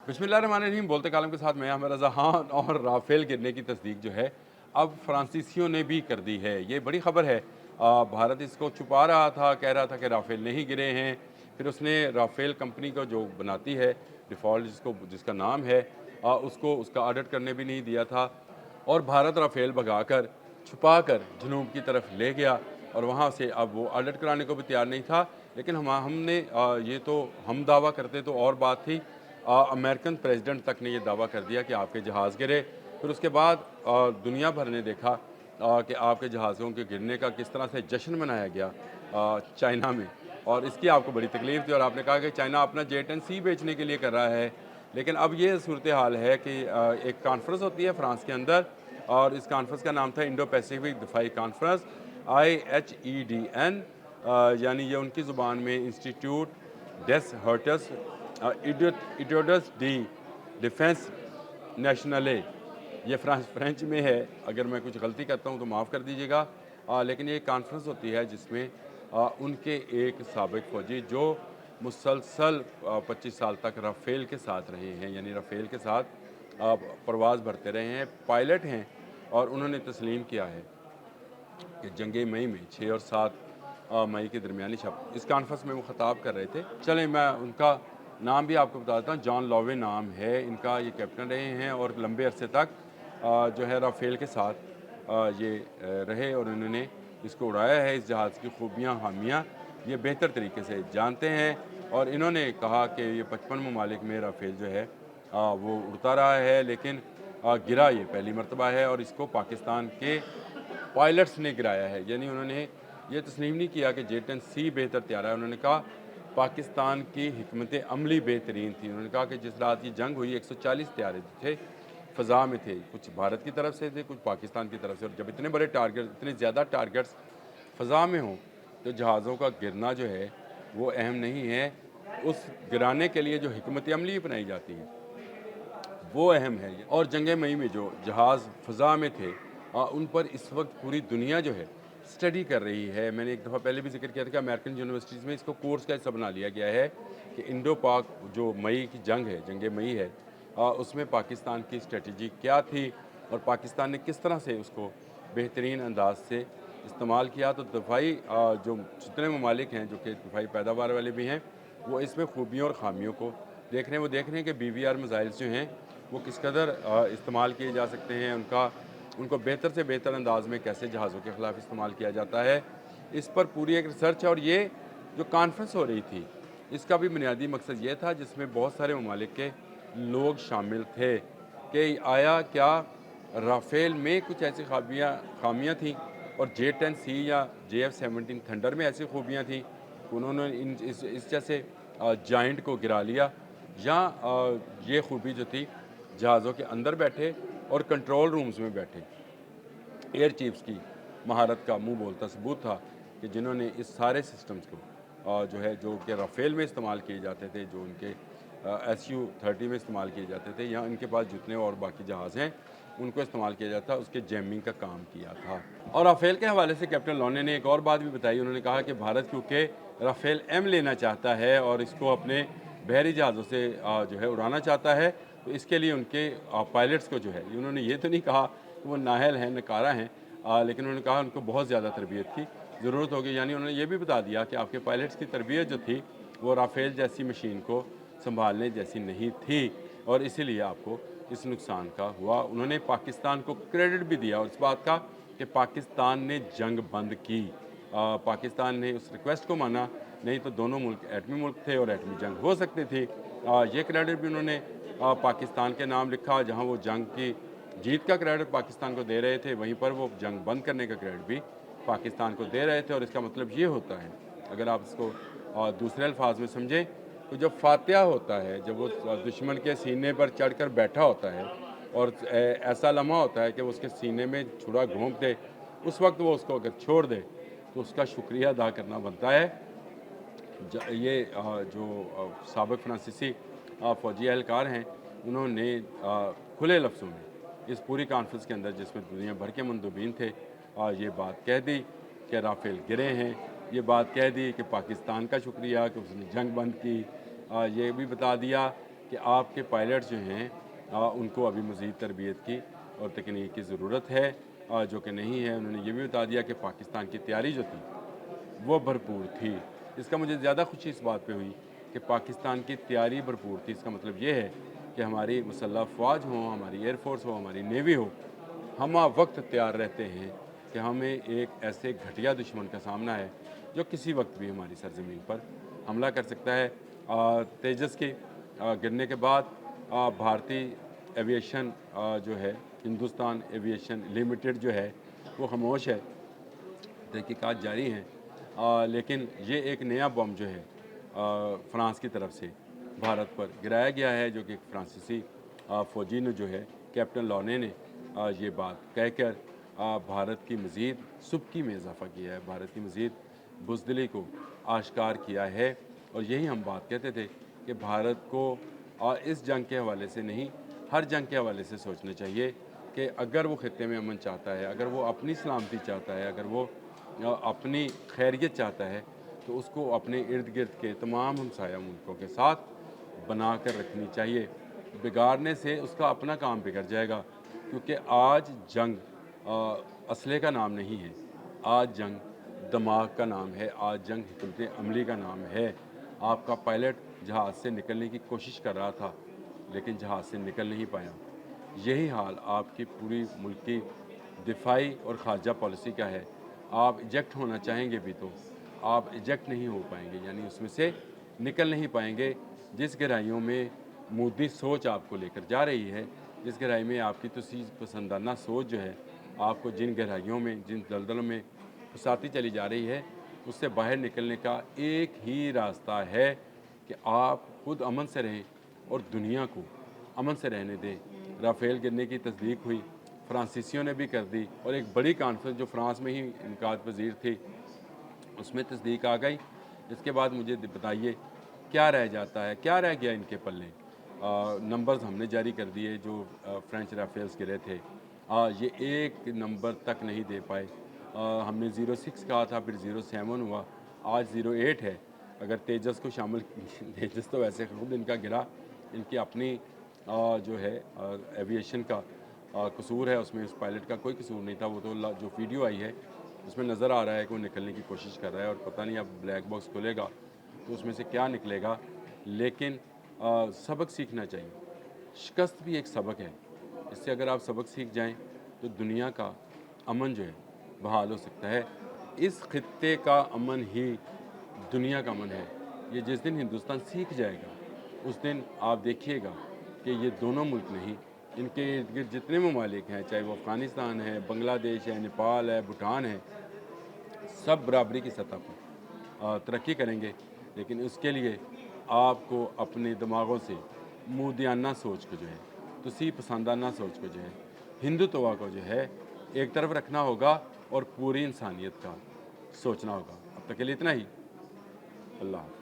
बिस्मिल्लाहिर्रहमानिर्रहीम। बोलते कालम के साथ मैं आमिर रज़ा खान। और राफेल गिरने की तस्दीक जो है अब फ्रांसीसियों ने भी कर दी है। ये बड़ी ख़बर है। भारत इसको छुपा रहा था, कह रहा था कि राफेल नहीं गिरे हैं। फिर उसने राफेल कंपनी को जो बनाती है डिफ़ॉल्ट जिसका नाम है उसको उसका ऑडिट करने भी नहीं दिया था। और भारत राफेल भगाकर छुपा कर जनूब की तरफ ले गया और वहाँ से अब वो ऑडिट कराने को भी तैयार नहीं था। लेकिन हमने ये तो हम दावा करते तो और बात थी। अमेरिकन प्रेसिडेंट तक ने ये दावा कर दिया कि आपके जहाज़ गिरे। फिर उसके बाद दुनिया भर ने देखा कि आपके जहाज़ों के गिरने का किस तरह से जश्न मनाया गया चाइना में। और इसकी आपको बड़ी तकलीफ़ थी और आपने कहा कि चाइना अपना जेट-एंड-सी बेचने के लिए कर रहा है। लेकिन अब ये सूरत हाल है कि एक कॉन्फ्रेंस होती है फ्रांस के अंदर और इस कॉन्फ्रेंस का नाम था इंडो पैसिफिक दिफाई कॉन्फ्रेंस IHEDN। यानी ये उनकी ज़ुबान में इंस्टीट्यूट डेस हर्टस इटोडस डी डिफेंस नेशनले, ये फ्रेंच में है। अगर मैं कुछ गलती करता हूँ तो माफ़ कर दीजिएगा। लेकिन ये कॉन्फ्रेंस होती है जिसमें उनके एक साबिक फ़ौजी जो मुसलसल 25 साल तक राफेल के साथ रहे हैं, यानी राफेल के साथ परवाज़ भरते रहे हैं, पायलट हैं। और उन्होंने तस्लीम किया है कि जंग मई में 6 और 7 मई के दरमियानी शब इस कॉन्फ्रेंस में वो ख़ताब कर रहे थे। चलें मैं उनका नाम भी आपको बता देता हूँ। जॉन लॉवे नाम है इनका। ये कैप्टन रहे हैं और लंबे अरसे तक जो है राफेल के साथ ये रहे और उन्होंने इसको उड़ाया है। इस जहाज़ की खूबियाँ खामियाँ ये बेहतर तरीके से जानते हैं। और इन्होंने कहा कि ये 55 ममालिक में राफेल जो है वो उड़ता रहा है, लेकिन गिरा ये पहली मरतबा है और इसको पाकिस्तान के पायलट्स ने गिराया है। यानी उन्होंने ये तस्लीम नहीं किया कि जेट-एंड-सी बेहतर तैयार है। उन्होंने कहा पाकिस्तान की हिकमत अमली बेहतरीन थी। उन्होंने कहा कि जिस रात ये जंग हुई 140 तैयारे थे, फ़ज़ा में थे। कुछ भारत की तरफ से थे, कुछ पाकिस्तान की तरफ से। और जब इतने बड़े टारगेट, इतने ज़्यादा टारगेट्स फ़ज़ा में हों तो जहाज़ों का गिरना जो है वो अहम नहीं है। उस गिराने के लिए जो हिकमत अमली अपनाई जाती है वो अहम है। और जंग मई में जो जहाज़ फ़ज़ा में थे उन पर इस वक्त पूरी दुनिया जो है स्टडी कर रही है। मैंने एक दफ़ा पहले भी जिक्र किया था कि अमेरिकन यूनिवर्सिटीज़ में इसको कोर्स का हिस्सा बना लिया गया है कि इंडो पाक जो मई की जंग है, जंग मई है, उसमें पाकिस्तान की स्ट्रेटजी क्या थी और पाकिस्तान ने किस तरह से उसको बेहतरीन अंदाज से इस्तेमाल किया। तो दफ़ाई जो जितने ममालिक हैं जो कि दफ़ाई पैदावार वाले भी हैं, वो इसमें खूबियों और ख़ामियों को देख रहे हैं कि BVR मिज़ाइल्स जो हैं वो किस कदर इस्तेमाल किए जा सकते हैं। उनको बेहतर से बेहतर अंदाज में कैसे जहाज़ों के ख़िलाफ़ इस्तेमाल किया जाता है, इस पर पूरी एक रिसर्च है। और ये जो कॉन्फ्रेंस हो रही थी इसका भी बुनियादी मकसद ये था जिसमें बहुत सारे ममालिक के लोग शामिल थे कि आया क्या राफेल में कुछ ऐसी खामियाँ थीं और J-10C या JF-17 थंडर में ऐसी खूबियाँ थीं कि उन्होंने इस जैसे जाइंट को गिरा लिया, या ये खूबी जो थी जहाज़ों के अंदर बैठे और कंट्रोल रूम्स में बैठे एयर चीफ्स की महारत का मुंह बोलता सबूत था कि जिन्होंने इस सारे सिस्टम्स को जो है जो कि राफेल में इस्तेमाल किए जाते थे, जो उनके SU-30 में इस्तेमाल किए जाते थे, या इनके पास जितने और बाकी जहाज़ हैं उनको इस्तेमाल किया जाता, उसके जैमिंग का काम किया था। और राफेल के हवाले से कैप्टन लॉने ने एक और बात भी बताई। उन्होंने कहा कि भारत क्योंकि राफेल M लेना चाहता है और इसको अपने बहरी जहाज़ों से जो है उड़ाना चाहता है, तो इसके लिए उनके पायलट्स को जो है, उन्होंने ये तो नहीं कहा कि वो नाहल हैं, नकारा हैं, लेकिन उन्होंने कहा उनको बहुत ज़्यादा तरबियत की ज़रूरत होगी। यानी उन्होंने ये भी बता दिया कि आपके पायलट्स की तरबियत जो थी वो राफेल जैसी मशीन को संभालने जैसी नहीं थी और इसीलिए आपको इस नुकसान का हुआ। उन्होंने पाकिस्तान को क्रेडिट भी दिया और इस बात का कि पाकिस्तान ने जंग बंद की। पाकिस्तान ने उस रिक्वेस्ट को माना, नहीं तो दोनों मुल्क एटमी मुल्क थे और एटमी जंग हो सकती थी। ये क्रेडिट भी उन्होंने पाकिस्तान के नाम लिखा। जहां वो जंग की जीत का क्रेडिट पाकिस्तान को दे रहे थे, वहीं पर वो जंग बंद करने का क्रेडिट भी पाकिस्तान को दे रहे थे। और इसका मतलब ये होता है, अगर आप इसको दूसरे अल्फाज में समझें, तो जब फातिहा होता है, जब वो दुश्मन के सीने पर चढ़कर बैठा होता है और ऐसा लम्हा होता है कि वो उसके सीने में छुरा घोंप दे, उस वक्त वो उसको अगर छोड़ दे तो उसका शुक्रिया अदा करना बनता है। ये जो साबिक फ्रांसीसी फ़ौजी एहलकार हैं, उन्होंने खुले लफ्ज़ों में इस पूरी कॉन्फ्रेंस के अंदर जिसमें दुनिया भर के मंदूबीन थे ये बात कह दी कि राफेल गिरे हैं। ये बात कह दी कि पाकिस्तान का शुक्रिया कि उसने जंग बंद की। ये भी बता दिया کہ آپ کے پائلٹ جو ہیں ان کو ابھی مزید تربیت کی اور تکنیک کی ضرورت ہے جو کہ نہیں ہے۔ انہوں نے یہ بھی بتا دیا کہ پاکستان کی تیاری جو تھی وہ بھرپور تھی۔ اس کا مجھے زیادہ خوشی اس بات پہ ہوئی کہ پاکستان کی تیاری بھرپور تھی۔ اس کا مطلب یہ ہے کہ ہماری مسلح افواج ہوں، ہماری ایئر فورس ہو، ہماری نیوی ہو، ہم وقت تیار رہتے ہیں کہ ہمیں ایک ایسے گھٹیا دشمن کا سامنا ہے جو کسی وقت بھی ہماری سرزمین پر حملہ کر سکتا ہے۔ تیجس کے گرنے کے بعد بھارتی ایویشن جو ہے، ہندوستان ایویشن لمیٹڈ جو ہے وہ خاموش ہے، تحقیقات جاری ہیں، لیکن یہ ایک نیا بم جو ہے فرانس کی طرف سے بھارت پر گرایا گیا ہے، جو کہ ایک فرانسیسی فوجی نے جو ہے کیپٹن لونے نے یہ بات کہہ کر بھارت کی مزید سبکی میں اضافہ کیا ہے، بھارت کی مزید بزدلی کو آشکار کیا ہے۔ اور یہی ہم بات کہتے تھے کہ بھارت کو اس جنگ کے حوالے سے نہیں، ہر جنگ کے حوالے سے سوچنا چاہیے کہ اگر وہ خطے میں امن چاہتا ہے، اگر وہ اپنی سلامتی چاہتا ہے، اگر وہ اپنی خیریت چاہتا ہے، تو اس کو اپنے ارد گرد کے تمام ہمسایہ ملکوں کے ساتھ بنا کر رکھنی چاہیے۔ بگاڑنے سے اس کا اپنا کام بگڑ جائے گا، کیونکہ آج جنگ اسلحے کا نام نہیں ہے، آج جنگ دماغ کا نام ہے، آج جنگ حکمت عملی کا نام ہے۔ آپ کا پائلٹ جہاز سے نکلنے کی کوشش کر رہا تھا لیکن جہاز سے نکل نہیں پایا۔ یہی حال آپ کی پوری ملکی دفاعی اور خارجہ پالیسی کا ہے۔ آپ ایجیکٹ ہونا چاہیں گے بھی تو آپ ایجیکٹ نہیں ہو پائیں گے، یعنی اس میں سے نکل نہیں پائیں گے۔ جس گہرائیوں میں مودی سوچ آپ کو لے کر جا رہی ہے، جس گہرائی میں آپ کی پسندانہ سوچ جو ہے آپ کو جن گہرائیوں میں، جن دلدلوں میں پھنساتی چلی جا رہی ہے، اس سے باہر نکلنے کا ایک ہی راستہ ہے کہ آپ خود امن سے رہیں اور دنیا کو امن سے رہنے دیں۔ رافیل گرنے کی تصدیق ہوئی، فرانسیسیوں نے بھی کر دی، اور ایک بڑی کانفرنس جو فرانس میں ہی انعقاد پذیر تھی اس میں تصدیق آ گئی۔ اس کے بعد مجھے بتائیے کیا رہ جاتا ہے، کیا رہ گیا ان کے پلے؟ نمبرز ہم نے جاری کر دیے جو فرینچ رافیلز گرے تھے، یہ ایک نمبر تک نہیں دے پائے۔ ہم نے 06 کہا تھا، پھر 07 ہوا، آج 08 ہے۔ اگر تیجس کو شامل تیجس تو ویسے خود ان کا گرا، ان کی اپنی جو ہے ایویشن کا قصور ہے، اس میں اس پائلٹ کا کوئی قصور نہیں تھا۔ وہ تو جو ویڈیو آئی ہے اس میں نظر آ رہا ہے کہ وہ نکلنے کی کوشش کر رہا ہے، اور پتہ نہیں اب بلیک باکس کھلے گا تو اس میں سے کیا نکلے گا۔ لیکن سبق سیکھنا چاہیے، شکست بھی ایک سبق ہے، اس سے اگر آپ سبق سیکھ جائیں تو دنیا کا امن جو ہے بحال ہو سکتا ہے۔ اس خطے کا امن ہی دنیا کا امن ہے۔ یہ جس دن ہندوستان سیکھ جائے گا اس دن آپ دیکھیے گا کہ یہ دونوں ملک نہیں، ان کے ارد گرد جتنے ممالک ہیں، چاہے وہ افغانستان ہے، بنگلہ دیش ہے، نیپال ہے، بھوٹان ہے، سب برابری کی سطح پر ترقی کریں گے۔ لیکن اس کے لیے آپ کو اپنے دماغوں سے مودیانہ سوچ کو جو ہے، تسی پسندانہ سوچ کو جو ہے، ہندوتوا کو جو ہے ایک طرف رکھنا ہوگا اور پوری انسانیت کا سوچنا ہوگا۔ اب تک کے لیے اتنا ہی۔ اللہ حافظ۔